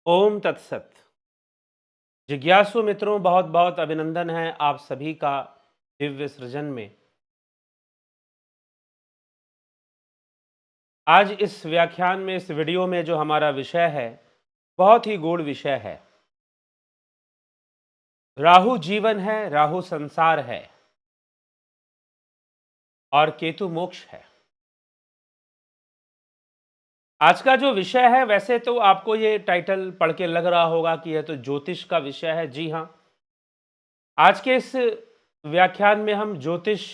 ओम तत्सत। जिज्ञासु मित्रों, बहुत बहुत अभिनंदन है आप सभी का दिव्य सृजन में। आज इस व्याख्यान में, इस वीडियो में जो हमारा विषय है, बहुत ही गूढ़ विषय है। राहु जीवन है, राहु संसार है और केतु मोक्ष है। आज का जो विषय है, वैसे तो आपको ये टाइटल पढ़ के लग रहा होगा कि यह तो ज्योतिष का विषय है। जी हाँ, आज के इस व्याख्यान में हम ज्योतिष,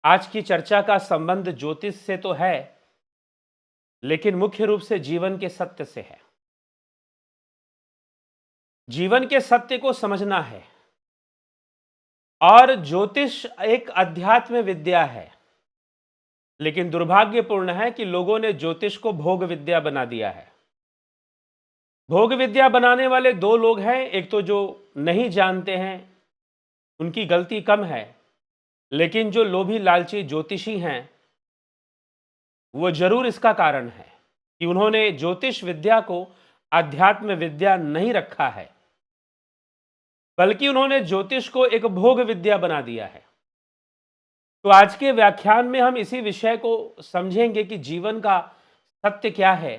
आज की चर्चा का संबंध ज्योतिष से तो है, लेकिन मुख्य रूप से जीवन के सत्य से है। जीवन के सत्य को समझना है। और ज्योतिष एक अध्यात्म विद्या है, लेकिन दुर्भाग्यपूर्ण है कि लोगों ने ज्योतिष को भोग विद्या बना दिया है। भोग विद्या बनाने वाले दो लोग हैं, एक तो जो नहीं जानते हैं उनकी गलती कम है, लेकिन जो लोभी लालची ज्योतिषी हैं वो जरूर इसका कारण है कि उन्होंने ज्योतिष विद्या को अध्यात्म विद्या नहीं रखा है, बल्कि उन्होंने ज्योतिष को एक भोग विद्या बना दिया है। तो आज के व्याख्यान में हम इसी विषय को समझेंगे कि जीवन का सत्य क्या है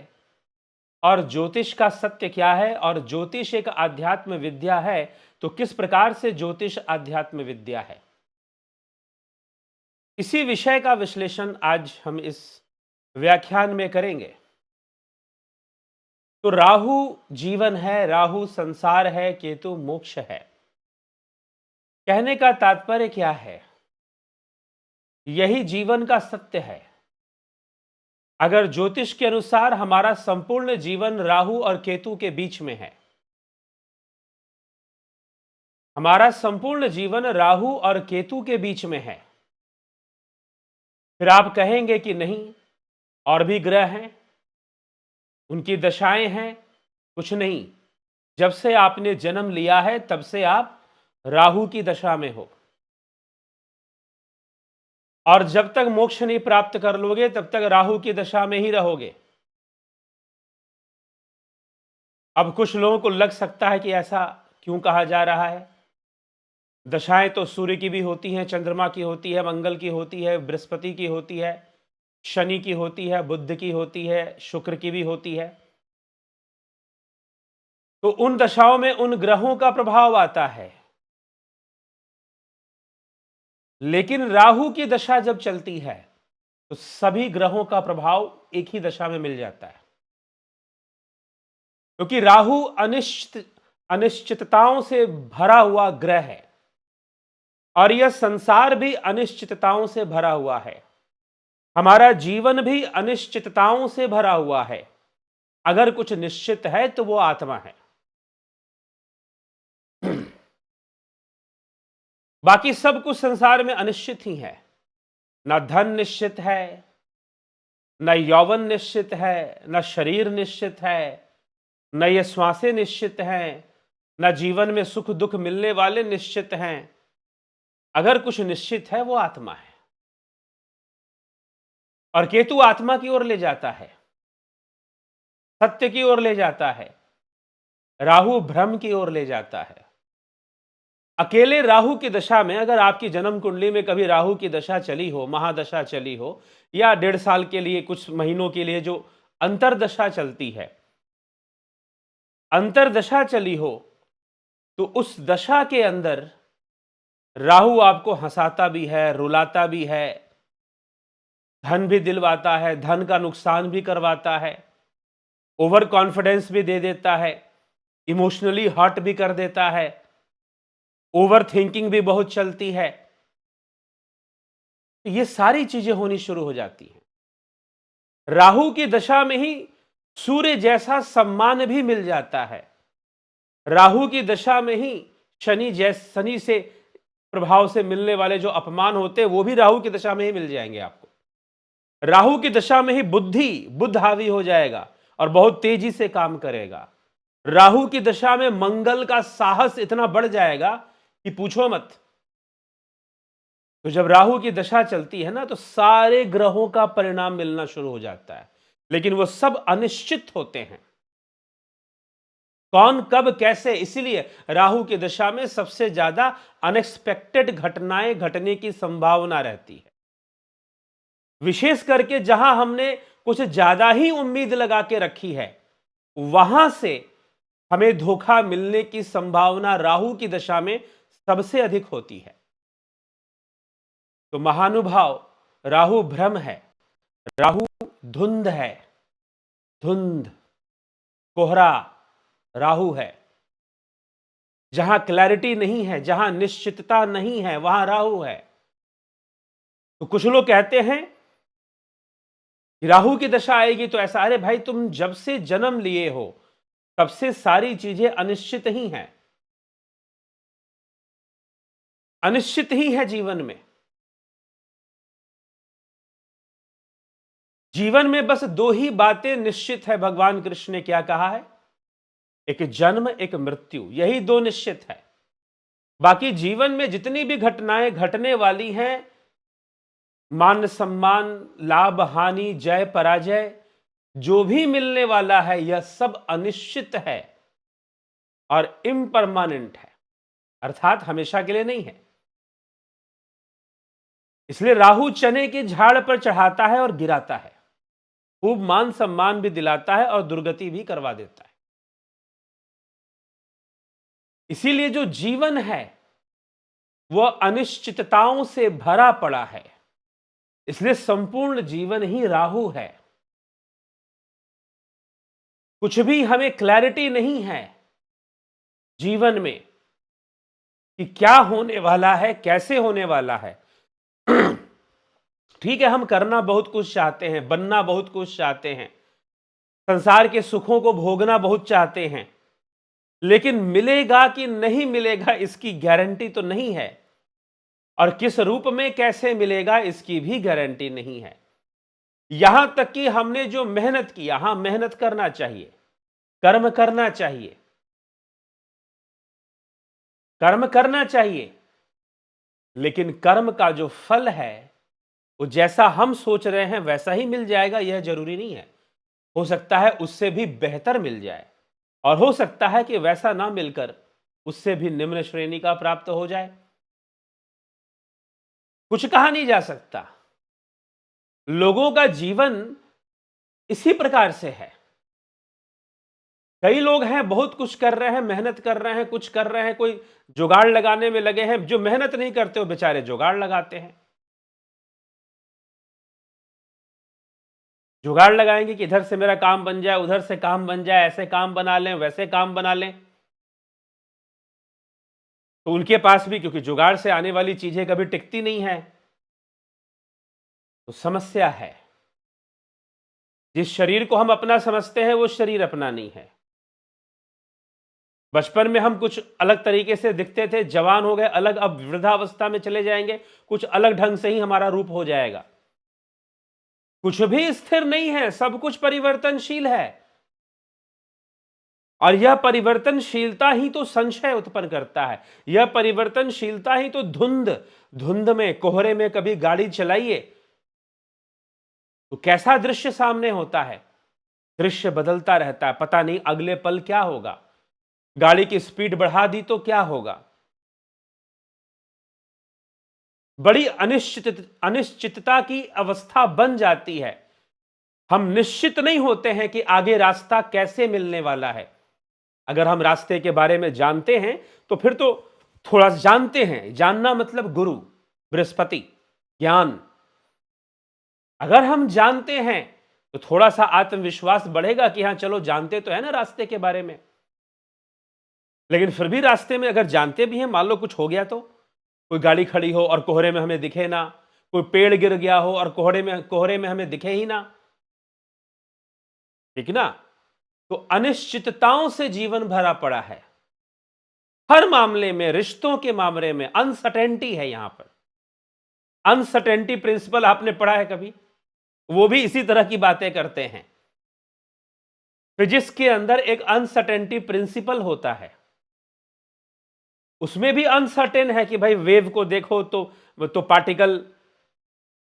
और ज्योतिष का सत्य क्या है, और ज्योतिष एक आध्यात्म विद्या है तो किस प्रकार से ज्योतिष आध्यात्म विद्या है। इसी विषय का विश्लेषण आज हम इस व्याख्यान में करेंगे। तो राहु जीवन है, राहु संसार है, केतु मोक्ष है। कहने का तात्पर्य क्या है? यही जीवन का सत्य है। अगर ज्योतिष के अनुसार हमारा संपूर्ण जीवन राहु और केतु के बीच में है, हमारा संपूर्ण जीवन राहु और केतु के बीच में है, फिर आप कहेंगे कि नहीं, और भी ग्रह हैं, उनकी दशाएं हैं। कुछ नहीं, जब से आपने जन्म लिया है तब से आप राहु की दशा में हो, और जब तक मोक्ष नहीं प्राप्त कर लोगे तब तक राहु की दशा में ही रहोगे। अब कुछ लोगों को लग सकता है कि ऐसा क्यों कहा जा रहा है? दशाएं तो सूर्य की भी होती हैं, चंद्रमा की होती है, मंगल की होती है, बृहस्पति की होती है, शनि की होती है, बुध की होती है, शुक्र की भी होती है। तो उन दशाओं में उन ग्रहों का प्रभाव आता है। लेकिन राहु की दशा जब चलती है तो सभी ग्रहों का प्रभाव एक ही दशा में मिल जाता है, क्योंकि राहु अनिश्चितताओं से भरा हुआ ग्रह है, और यह संसार भी अनिश्चितताओं से भरा हुआ है। हमारा जीवन भी अनिश्चितताओं से भरा हुआ है। अगर कुछ निश्चित है तो वो आत्मा है। बाकी सब कुछ संसार में अनिश्चित ही है। ना धन निश्चित है, न यौवन निश्चित है, न शरीर निश्चित है, न ये श्वासें निश्चित हैं, न जीवन में सुख दुख मिलने वाले निश्चित हैं। अगर कुछ निश्चित है वो आत्मा है, और केतु आत्मा की ओर ले जाता है, सत्य की ओर ले जाता है। राहु भ्रम की ओर ले जाता है। अकेले राहु की दशा में, अगर आपकी जन्म कुंडली में कभी राहु की दशा चली हो, महादशा चली हो, या 1.5 साल के लिए, कुछ महीनों के लिए जो अंतरदशा चलती है, अंतरदशा चली हो, तो उस दशा के अंदर राहु आपको हंसाता भी है, रुलाता भी है, धन भी दिलवाता है, धन का नुकसान भी करवाता है, ओवर कॉन्फिडेंस भी दे देता है, इमोशनली हर्ट भी कर देता है, ओवर थिंकिंग भी बहुत चलती है। ये सारी चीजें होनी शुरू हो जाती हैं। राहु की दशा में ही सूर्य जैसा सम्मान भी मिल जाता है। राहु की दशा में ही शनि से प्रभाव से मिलने वाले जो अपमान होते हैं वो भी राहु की दशा में ही मिल जाएंगे आपको। राहु की दशा में ही बुद्ध हावी हो जाएगा और बहुत तेजी से काम करेगा। राहु की दशा में मंगल का साहस इतना बढ़ जाएगा कि पूछो मत। तो जब राहु की दशा चलती है ना, तो सारे ग्रहों का परिणाम मिलना शुरू हो जाता है, लेकिन वो सब अनिश्चित होते हैं। कौन कब कैसे, इसीलिए राहु की दशा में सबसे ज्यादा अनएक्सपेक्टेड घटनाएं घटने की संभावना रहती है। विशेष करके जहां हमने कुछ ज्यादा ही उम्मीद लगा के रखी है, वहां से हमें धोखा मिलने की संभावना राहु की दशा में सबसे अधिक होती है। तो महानुभाव, राहु भ्रम है, राहु धुंध है, धुंध कोहरा राहु है। जहां क्लैरिटी नहीं है, जहां निश्चितता नहीं है, वहां राहु है। तो कुछ लोग कहते हैं कि राहु की दशा आएगी तो ऐसा, अरे भाई तुम जब से जन्म लिए हो तब से सारी चीजें अनिश्चित ही हैं, अनिश्चित ही है जीवन में। जीवन में बस दो ही बातें निश्चित है, भगवान कृष्ण ने क्या कहा है, एक जन्म एक मृत्यु, यही दो निश्चित है। बाकी जीवन में जितनी भी घटनाएं घटने वाली हैं, मान सम्मान, लाभ हानि, जय पराजय, जो भी मिलने वाला है यह सब अनिश्चित है और इम्परमानेंट है, अर्थात हमेशा के लिए नहीं है। इसलिए राहु चने के झाड़ पर चढ़ाता है और गिराता है, खूब मान सम्मान भी दिलाता है और दुर्गति भी करवा देता है। इसीलिए जो जीवन है वह अनिश्चितताओं से भरा पड़ा है, इसलिए संपूर्ण जीवन ही राहु है। कुछ भी हमें क्लैरिटी नहीं है जीवन में कि क्या होने वाला है, कैसे होने वाला है। ठीक है, हम करना बहुत कुछ चाहते हैं, बनना बहुत कुछ चाहते हैं, संसार के सुखों को भोगना बहुत चाहते हैं, लेकिन मिलेगा कि नहीं मिलेगा इसकी गारंटी तो नहीं है, और किस रूप में कैसे मिलेगा इसकी भी गारंटी नहीं है। यहां तक कि हमने जो मेहनत की, हां मेहनत करना चाहिए, कर्म करना चाहिए, कर्म करना चाहिए, लेकिन कर्म का जो फल है वो जैसा हम सोच रहे हैं वैसा ही मिल जाएगा यह जरूरी नहीं है। हो सकता है उससे भी बेहतर मिल जाए, और हो सकता है कि वैसा ना मिलकर उससे भी निम्न श्रेणी का प्राप्त हो जाए। कुछ कहा नहीं जा सकता। लोगों का जीवन इसी प्रकार से है। कई लोग हैं बहुत कुछ कर रहे हैं, मेहनत कर रहे हैं, कुछ कर रहे हैं, कोई जुगाड़ लगाने में लगे हैं। जो मेहनत नहीं करते वो बेचारे जुगाड़ लगाते हैं। जुगाड़ लगाएंगे कि इधर से मेरा काम बन जाए, उधर से काम बन जाए, ऐसे काम बना लें, वैसे काम बना लें। तो उनके पास भी, क्योंकि जुगाड़ से आने वाली चीजें कभी टिकती नहीं है, तो समस्या है। जिस शरीर को हम अपना समझते हैं वो शरीर अपना नहीं है। बचपन में हम कुछ अलग तरीके से दिखते थे, जवान हो गए अलग, अब वृद्धावस्था में चले जाएंगे कुछ अलग ढंग से ही हमारा रूप हो जाएगा। कुछ भी स्थिर नहीं है, सब कुछ परिवर्तनशील है, और यह परिवर्तनशीलता ही तो संशय उत्पन्न करता है। यह परिवर्तनशीलता ही तो धुंध में, कोहरे में कभी गाड़ी चलाइए तो कैसा दृश्य सामने होता है, दृश्य बदलता रहता है, पता नहीं अगले पल क्या होगा। गाड़ी की स्पीड बढ़ा दी तो क्या होगा। बड़ी अनिश्चितता की अवस्था बन जाती है। हम निश्चित नहीं होते हैं कि आगे रास्ता कैसे मिलने वाला है। अगर हम रास्ते के बारे में जानते हैं तो फिर तो थोड़ा जानते हैं, जानना मतलब गुरु बृहस्पति ज्ञान। अगर हम जानते हैं तो थोड़ा सा आत्मविश्वास बढ़ेगा कि हां चलो जानते तो है ना रास्ते के बारे में। लेकिन फिर भी रास्ते में अगर जानते भी हैं, मान लो कुछ हो गया, तो कोई गाड़ी खड़ी हो और कोहरे में हमें दिखे ना, कोई पेड़ गिर गया हो और कोहरे में हमें दिखे ही ना, ठीक ना। तो अनिश्चितताओं से जीवन भरा पड़ा है। हर मामले में, रिश्तों के मामले में अनसर्टेनिटी है। यहां पर अनसर्टेनिटी प्रिंसिपल आपने पढ़ा है कभी? वो भी इसी तरह की बातें करते हैं। फिजिक्स के अंदर एक अनसर्टेनिटी प्रिंसिपल होता है, उसमें भी अनसर्टेन है कि भाई वेव को देखो तो पार्टिकल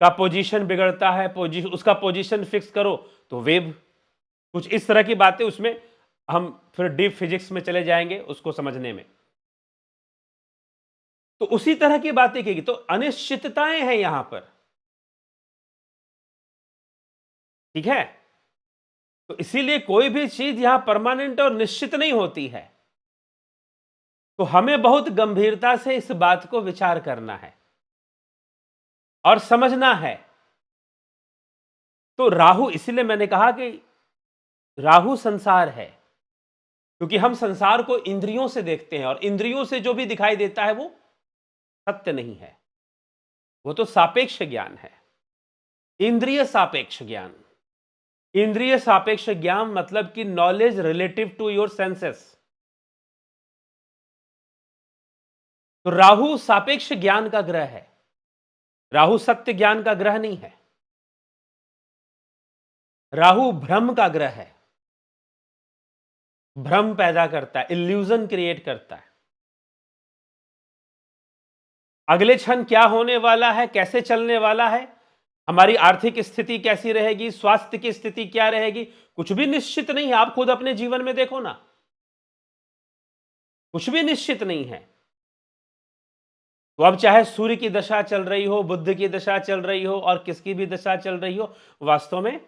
का पोजीशन बिगड़ता है, उसका पोजीशन फिक्स करो तो वेव, कुछ इस तरह की बातें उसमें हम फिर डीप फिजिक्स में चले जाएंगे उसको समझने में। तो उसी तरह की बातें की, तो अनिश्चितताएं हैं यहां पर, ठीक है। तो इसीलिए कोई भी चीज यहां परमानेंट और निश्चित नहीं होती है। तो हमें बहुत गंभीरता से इस बात को विचार करना है और समझना है। तो राहु, इसीलिए मैंने कहा कि राहु संसार है, क्योंकि हम संसार को इंद्रियों से देखते हैं और इंद्रियों से जो भी दिखाई देता है वो सत्य नहीं है, वो तो सापेक्ष ज्ञान है, इंद्रिय सापेक्ष ज्ञान। इंद्रिय सापेक्ष ज्ञान मतलब कि knowledge relative to your senses. तो राहु सापेक्ष ज्ञान का ग्रह है, राहु सत्य ज्ञान का ग्रह नहीं है। राहु भ्रम का ग्रह है, भ्रम पैदा करता है, इल्यूजन क्रिएट करता है। अगले क्षण क्या होने वाला है, कैसे चलने वाला है, हमारी आर्थिक स्थिति कैसी रहेगी, स्वास्थ्य की स्थिति क्या रहेगी, कुछ भी निश्चित नहीं है। आप खुद अपने जीवन में देखो ना, कुछ भी निश्चित नहीं है। तो अब चाहे सूर्य की दशा चल रही हो, बुध की दशा चल रही हो और किसकी भी दशा चल रही हो, वास्तव में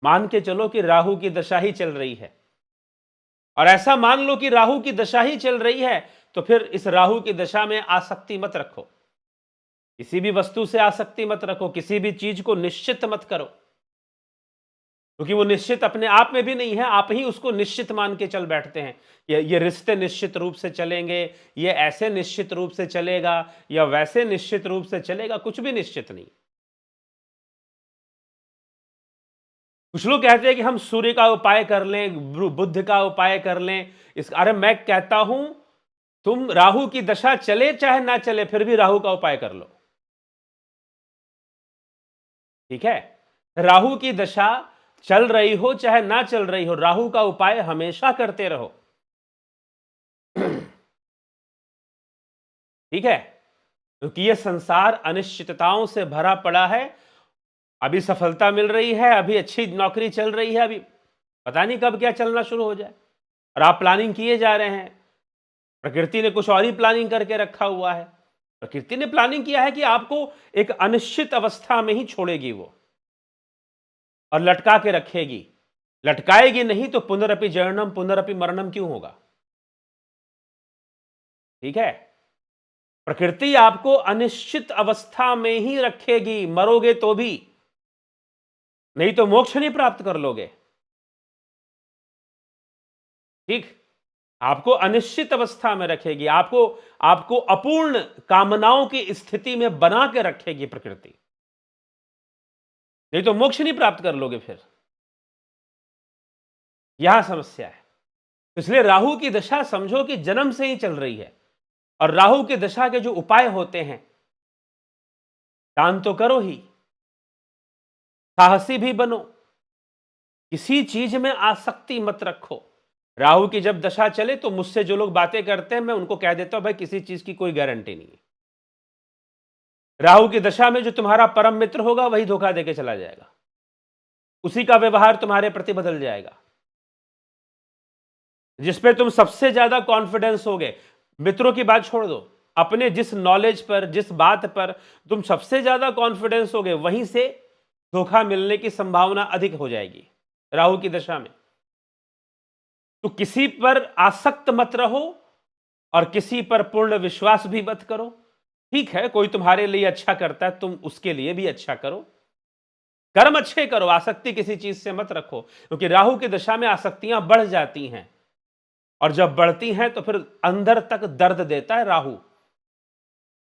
मान के चलो कि राहु की दशा ही चल रही है। और ऐसा मान लो कि राहु की दशा ही चल रही है, तो फिर इस राहु की दशा में आसक्ति मत रखो, किसी भी वस्तु से आसक्ति मत रखो, किसी भी चीज को निश्चित मत करो, क्योंकि वो निश्चित अपने आप में भी नहीं है, आप ही उसको निश्चित मान के चल बैठते हैं। ये रिश्ते निश्चित रूप से चलेंगे, ये ऐसे निश्चित रूप से चलेगा या वैसे निश्चित रूप से चलेगा, कुछ भी निश्चित नहीं। कुछ लोग कहते हैं कि हम सूर्य का उपाय कर लें, बुध का उपाय कर लें। अरे मैं कहता हूं तुम राहु की दशा चले चाहे ना चले, फिर भी राहु का उपाय कर लो, ठीक है। राहु की दशा चल रही हो चाहे ना चल रही हो, राहु का उपाय हमेशा करते रहो, ठीक है। क्योंकि यह संसार अनिश्चितताओं से भरा पड़ा है। अभी सफलता मिल रही है, अभी अच्छी नौकरी चल रही है, अभी पता नहीं कब क्या चलना शुरू हो जाए, और आप प्लानिंग किए जा रहे हैं। प्रकृति ने कुछ और ही प्लानिंग करके रखा हुआ है। प्रकृति ने प्लानिंग किया है कि आपको एक अनिश्चित अवस्था में ही छोड़ेगी वो, और लटका के रखेगी। लटकाएगी नहीं तो पुनरअपि जननम पुनरअपि मरणम क्यों होगा, ठीक है। प्रकृति आपको अनिश्चित अवस्था में ही रखेगी, मरोगे तो भी, नहीं तो मोक्ष नहीं प्राप्त कर लोगे, ठीक। आपको अनिश्चित अवस्था में रखेगी, आपको अपूर्ण कामनाओं की स्थिति में बना के रखेगी प्रकृति, नहीं तो मोक्ष नहीं प्राप्त कर लोगे फिर। यहां समस्या है। इसलिए राहु की दशा समझो कि जन्म से ही चल रही है, और राहु की दशा के जो उपाय होते हैं, दान तो करो ही, साहसी भी बनो, किसी चीज में आसक्ति मत रखो। राहु की जब दशा चले तो मुझसे जो लोग बातें करते हैं, मैं उनको कह देता हूं भाई किसी चीज की कोई गारंटी नहीं है। राहु की दशा में जो तुम्हारा परम मित्र होगा वही धोखा देके चला जाएगा, उसी का व्यवहार तुम्हारे प्रति बदल जाएगा। जिसपे तुम सबसे ज्यादा कॉन्फिडेंस होगे, मित्रों की बात छोड़ दो, अपने जिस नॉलेज पर, जिस बात पर तुम सबसे ज्यादा कॉन्फिडेंस होगे, वहीं से धोखा मिलने की संभावना अधिक हो जाएगी राहु की दशा में। तो किसी पर आसक्त मत रहो और किसी पर पूर्ण विश्वास भी मत करो। ठीक है, कोई तुम्हारे लिए अच्छा करता है, तुम उसके लिए भी अच्छा करो, कर्म अच्छे करो, आसक्ति किसी चीज से मत रखो, क्योंकि राहु की दशा में आसक्तियां बढ़ जाती हैं, और जब बढ़ती हैं तो फिर अंदर तक दर्द देता है राहु।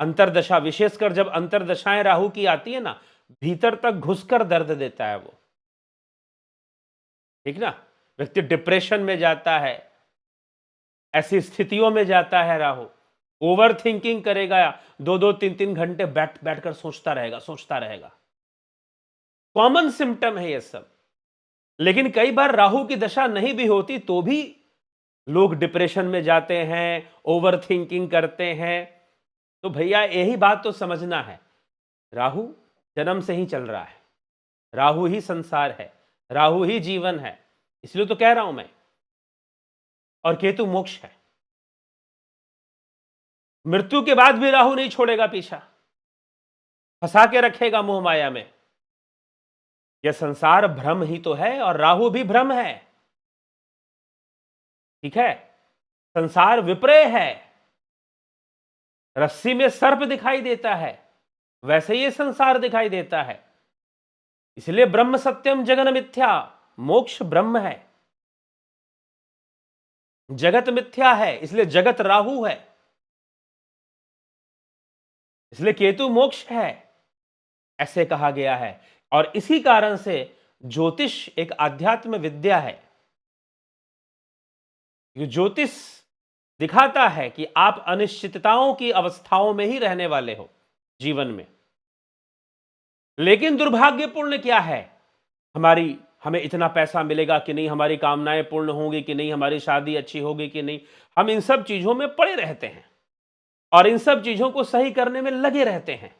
अंतरदशा, विशेषकर जब अंतरदशाएं राहु की आती है ना, भीतर तक घुसकर दर्द देता है वो, ठीक ना। व्यक्ति डिप्रेशन में जाता है, ऐसी स्थितियों में जाता है राहु, ओवर थिंकिंग करेगा, 2-2 3-3 घंटे बैठकर सोचता रहेगा। कॉमन सिम्टम है ये सब। लेकिन कई बार राहु की दशा नहीं भी होती तो भी लोग डिप्रेशन में जाते हैं, ओवर थिंकिंग करते हैं। तो भैया यही बात तो समझना है, राहु जन्म से ही चल रहा है, राहु ही संसार है, राहु ही जीवन है। इसलिए तो कह रहा हूं मैं और केतु मोक्ष है। मृत्यु के बाद भी राहु नहीं छोड़ेगा पीछा, फंसा के रखेगा मोह माया में। यह संसार भ्रम ही तो है और राहु भी भ्रम है। ठीक है, संसार विपर्य है। रस्सी में सर्प दिखाई देता है, वैसे ये संसार दिखाई देता है। इसलिए ब्रह्म सत्यम जगन मिथ्या, मोक्ष ब्रह्म है, जगत मिथ्या है, इसलिए जगत राहु है, इसलिए केतु मोक्ष है, ऐसे कहा गया है। और इसी कारण से ज्योतिष एक आध्यात्म विद्या है। ज्योतिष दिखाता है कि आप अनिश्चितताओं की अवस्थाओं में ही रहने वाले हो जीवन में। लेकिन दुर्भाग्यपूर्ण क्या है, हमें इतना पैसा मिलेगा कि नहीं, हमारी कामनाएं पूर्ण होंगी कि नहीं, हमारी शादी अच्छी होगी कि नहीं, हम इन सब चीजों में पड़े रहते हैं और इन सब चीजों को सही करने में लगे रहते हैं।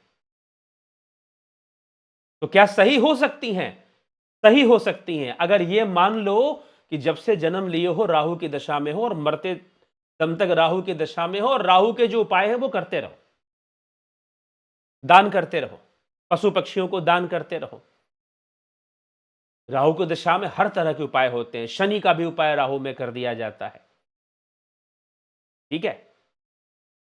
तो क्या सही हो सकती हैं? सही हो सकती हैं अगर ये मान लो कि जब से जन्म लिए हो राहु की दशा में हो और मरते दम तक राहु की दशा में हो, और राहु के जो उपाय हैं वो करते रहो, दान करते रहो, पशु पक्षियों को दान करते रहो। राहु की दशा में हर तरह के उपाय होते हैं, शनि का भी उपाय राहु में कर दिया जाता है। ठीक है,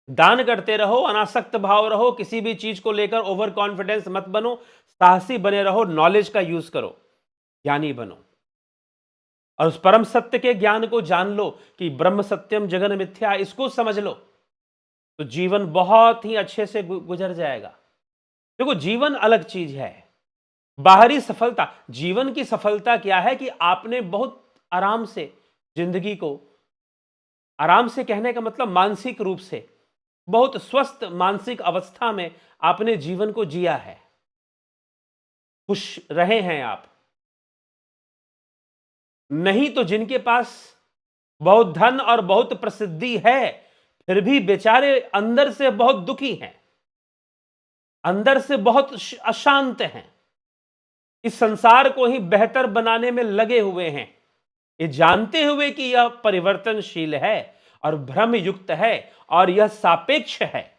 दान करते रहो, अनासक्त भाव रहो, किसी भी चीज को लेकर ओवर कॉन्फिडेंस मत बनो, साहसी बने रहो, नॉलेज का यूज करो, ज्ञानी बनो और उस परम सत्य के ज्ञान को जान लो कि ब्रह्म सत्यम जगन मिथ्या, इसको समझ लो तो जीवन बहुत ही अच्छे से गुजर जाएगा। देखो, जीवन अलग चीज है, बाहरी सफलता। जीवन की सफलता क्या है कि आपने बहुत आराम से जिंदगी को, आराम से कहने का मतलब मानसिक रूप से बहुत स्वस्थ मानसिक अवस्था में आपने जीवन को जिया है, खुश रहे हैं आप। नहीं तो जिनके पास बहुत धन और बहुत प्रसिद्धि है, फिर भी बेचारे अंदर से बहुत दुखी हैं, अंदर से बहुत अशांत हैं, इस संसार को ही बेहतर बनाने में लगे हुए हैं, ये जानते हुए कि यह परिवर्तनशील है और भ्रम युक्त है और यह सापेक्ष है।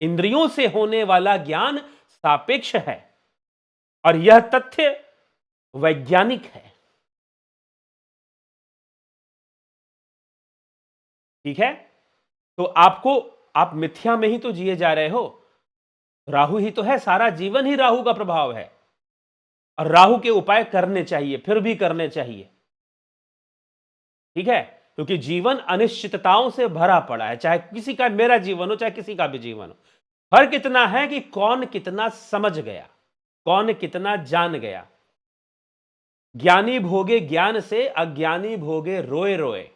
इंद्रियों से होने वाला ज्ञान सापेक्ष है और यह तथ्य वैज्ञानिक है। ठीक है, तो आप मिथ्या में ही तो जिए जा रहे हो। राहु ही तो है, सारा जीवन ही राहु का प्रभाव है और राहु के उपाय करने चाहिए, फिर भी करने चाहिए। ठीक है, क्योंकि जीवन अनिश्चितताओं से भरा पड़ा है, चाहे किसी का, मेरा जीवन हो चाहे किसी का भी जीवन हो। फर्क इतना है कि कौन कितना समझ गया, कौन कितना जान गया। ज्ञानी भोगे ज्ञान से, अज्ञानी भोगे रोए रोए।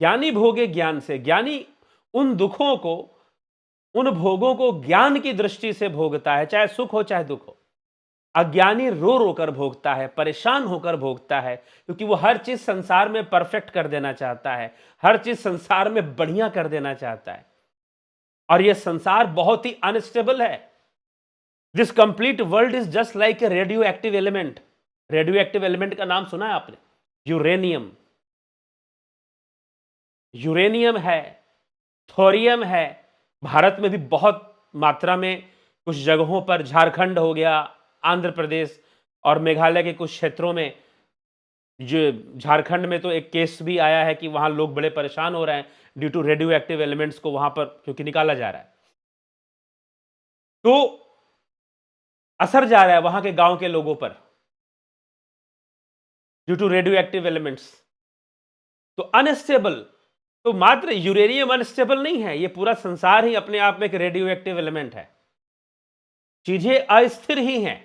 ज्ञानी भोगे ज्ञान से, ज्ञानी उन दुखों को, उन भोगों को ज्ञान की दृष्टि से भोगता है, चाहे सुख हो चाहे दुख हो। अज्ञानी रो रो कर भोगता है, परेशान होकर भोगता है, क्योंकि वो हर चीज संसार में परफेक्ट कर देना चाहता है, हर चीज संसार में बढ़िया कर देना चाहता है। और यह संसार बहुत ही अनस्टेबल है। This complete world is just like a radio active element. Radio active element का नाम सुना है आपने? यूरेनियम। यूरेनियम है, थोरियम है। भारत में भी बहुत मात्रा में कुछ जगहों पर, झारखंड हो गया, आंध्र प्रदेश और मेघालय के कुछ क्षेत्रों में, जो झारखंड में तो एक केस भी आया है कि वहां लोग बड़े परेशान हो रहे हैं due to radio active elements को वहां पर क्योंकि निकाला जा रहा है, तो असर जा रहा है वहां के गांव के लोगों पर due to radio active elements. तो अनस्टेबल, तो मात्र यूरेनियम अनस्टेबल नहीं है, यह पूरा संसार ही अपने आप में एक रेडियो एक्टिव एलिमेंट है। चीजें अस्थिर ही हैं,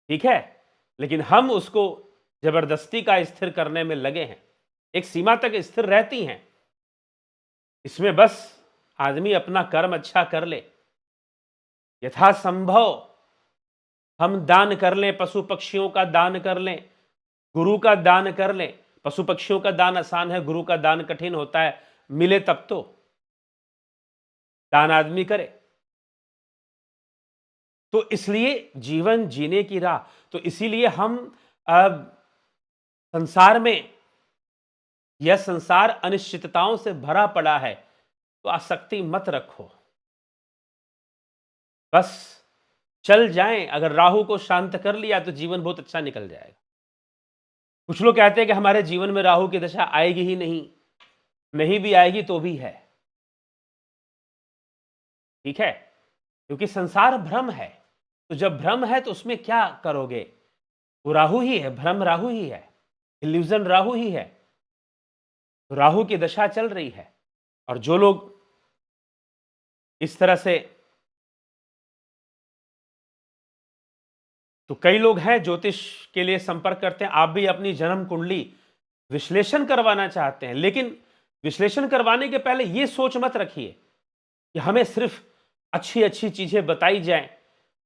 ठीक है, लेकिन हम उसको जबरदस्ती का स्थिर करने में लगे हैं। एक सीमा तक स्थिर रहती हैं, इसमें बस आदमी अपना कर्म अच्छा कर ले, यथासंभव हम दान कर लें, पशु पक्षियों का दान कर लें, गुरु का दान कर लें। पशु पक्षियों का दान आसान है, गुरु का दान कठिन होता है, मिले तब तो दान आदमी करे। तो इसलिए जीवन जीने की राह, तो इसीलिए हम संसार में यह संसार अनिश्चितताओं से भरा पड़ा है, तो आसक्ति मत रखो, बस चल जाएं। अगर राहु को शांत कर लिया तो जीवन बहुत अच्छा निकल जाएगा। कुछ लोग कहते हैं कि हमारे जीवन में राहु की दशा आएगी ही नहीं, नहीं भी आएगी तो भी है, ठीक है, क्योंकि संसार भ्रम है। तो जब भ्रम है तो उसमें क्या करोगे? वो राहु ही है, भ्रम राहु ही है, इल्यूजन राहु ही है। तो राहु की दशा चल रही है, और जो लोग इस तरह से, तो कई लोग हैं ज्योतिष के लिए संपर्क करते हैं। आप भी अपनी जन्म कुंडली विश्लेषण करवाना चाहते हैं, लेकिन विश्लेषण करवाने के पहले यह सोच मत रखिए कि हमें सिर्फ अच्छी अच्छी चीजें बताई जाएं।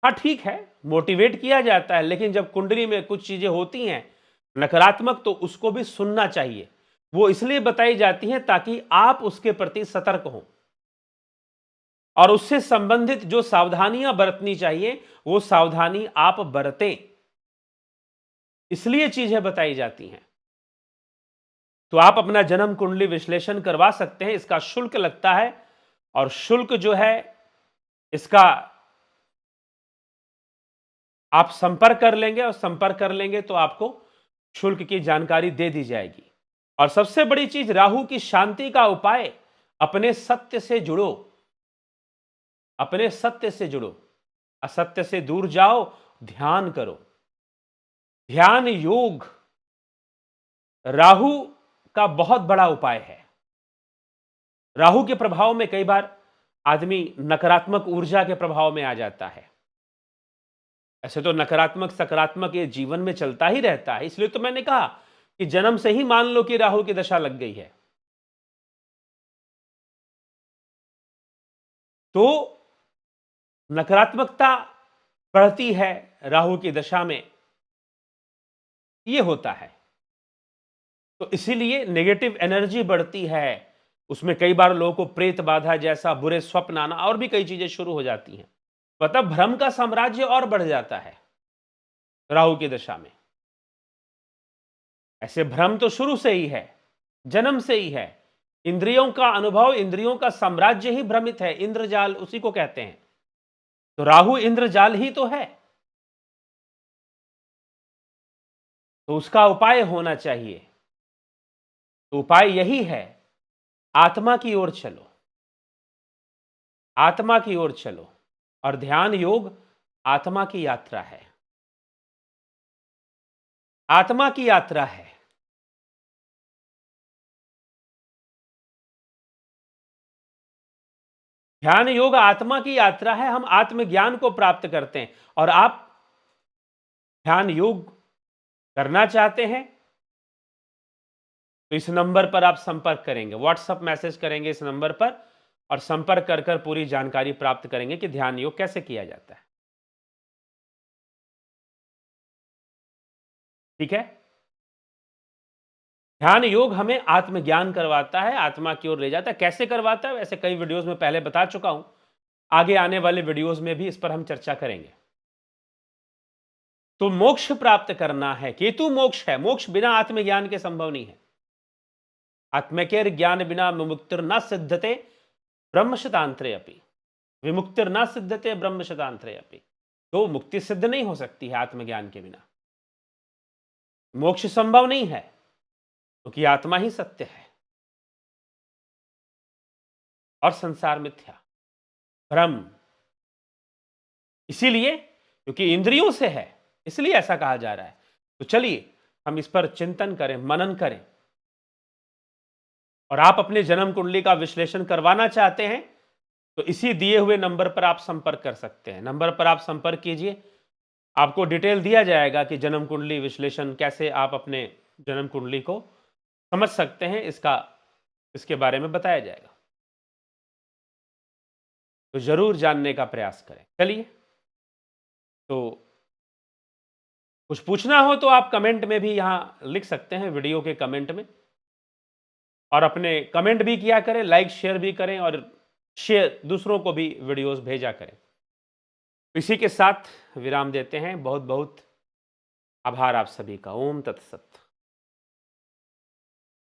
हाँ ठीक है, मोटिवेट किया जाता है, लेकिन जब कुंडली में कुछ चीजें होती हैं नकारात्मक, तो उसको भी सुनना चाहिए। वो इसलिए बताई जाती हैं ताकि आप उसके प्रति सतर्क हों, और उससे संबंधित जो सावधानियां बरतनी चाहिए वो सावधानी आप बरतें, इसलिए चीजें बताई जाती हैं। तो आप अपना जन्म कुंडली विश्लेषण करवा सकते हैं। इसका शुल्क लगता है, और शुल्क जो है इसका आप संपर्क कर लेंगे, और संपर्क कर लेंगे तो आपको शुल्क की जानकारी दे दी जाएगी। और सबसे बड़ी चीज, राहु की शांति का उपाय, अपने सत्य से जुड़ो, अपने सत्य से जुड़ो, असत्य से दूर जाओ, ध्यान करो। ध्यान योग राहु का बहुत बड़ा उपाय है। राहु के प्रभाव में कई बार आदमी नकारात्मक ऊर्जा के प्रभाव में आ जाता है। ऐसे तो नकारात्मक सकारात्मक ये जीवन में चलता ही रहता है, इसलिए तो मैंने कहा कि जन्म से ही मान लो कि राहु की दशा लग गई है, तो नकारात्मकता बढ़ती है राहु की दशा में, यह होता है। तो इसीलिए नेगेटिव एनर्जी बढ़ती है, उसमें कई बार लोगों को प्रेत बाधा जैसा बुरे स्वप्न आना और भी कई चीजें शुरू हो जाती हैं। मतलब भ्रम का साम्राज्य और बढ़ जाता है राहु की दशा में। ऐसे भ्रम तो शुरू से ही है, जन्म से ही है। इंद्रियों का अनुभव, इंद्रियों का साम्राज्य ही भ्रमित है, इंद्रजाल उसी को कहते हैं। तो राहु इंद्रजाल ही तो है, तो उसका उपाय होना चाहिए। तो उपाय यही है, आत्मा की ओर चलो, आत्मा की ओर चलो। और ध्यान योग आत्मा की यात्रा है, आत्मा की यात्रा है। ध्यान योग आत्मा की यात्रा है। हम आत्मज्ञान को प्राप्त करते हैं, और आप ध्यान योग करना चाहते हैं तो इस नंबर पर आप संपर्क करेंगे, व्हाट्सएप मैसेज करेंगे इस नंबर पर, और संपर्क कर कर पूरी जानकारी प्राप्त करेंगे कि ध्यान योग कैसे किया जाता है। ठीक है, ध्यान योग हमें आत्मज्ञान करवाता है, आत्मा की ओर ले जाता है। कैसे करवाता है, वैसे कई वीडियोस में पहले बता चुका हूं, आगे आने वाले वीडियोस में भी इस पर हम चर्चा करेंगे। तो मोक्ष प्राप्त करना है, केतु मोक्ष है, मोक्ष बिना आत्मज्ञान के संभव नहीं है। आत्मकेर ज्ञान बिना विमुक्तिर न सिद्धते ब्रह्मशतांतरे अपि, विमुक्तिर न सिद्धते ब्रह्मशतांतरे अपि। तो मुक्ति सिद्ध नहीं हो सकती है आत्मज्ञान के बिना, मोक्ष संभव नहीं है, क्योंकि आत्मा ही सत्य है और संसार मिथ्या, भ्रम। इसीलिए, क्योंकि इंद्रियों से है, इसलिए ऐसा कहा जा रहा है। तो चलिए हम इस पर चिंतन करें, मनन करें। और आप अपने जन्म कुंडली का विश्लेषण करवाना चाहते हैं तो इसी दिए हुए नंबर पर आप संपर्क कर सकते हैं। नंबर पर आप संपर्क कीजिए, आपको डिटेल दिया जाएगा कि जन्म कुंडली विश्लेषण कैसे आप अपने जन्म कुंडली को समझ सकते हैं, इसके बारे में बताया जाएगा। तो जरूर जानने का प्रयास करें। चलिए, तो कुछ पूछना हो तो आप कमेंट में भी यहां लिख सकते हैं, वीडियो के कमेंट में, और अपने कमेंट भी किया करें, लाइक शेयर भी करें, और शेयर दूसरों को भी वीडियोस भेजा करें। इसी के साथ विराम देते हैं। बहुत बहुत आभार आप सभी का। ओम तत्सत।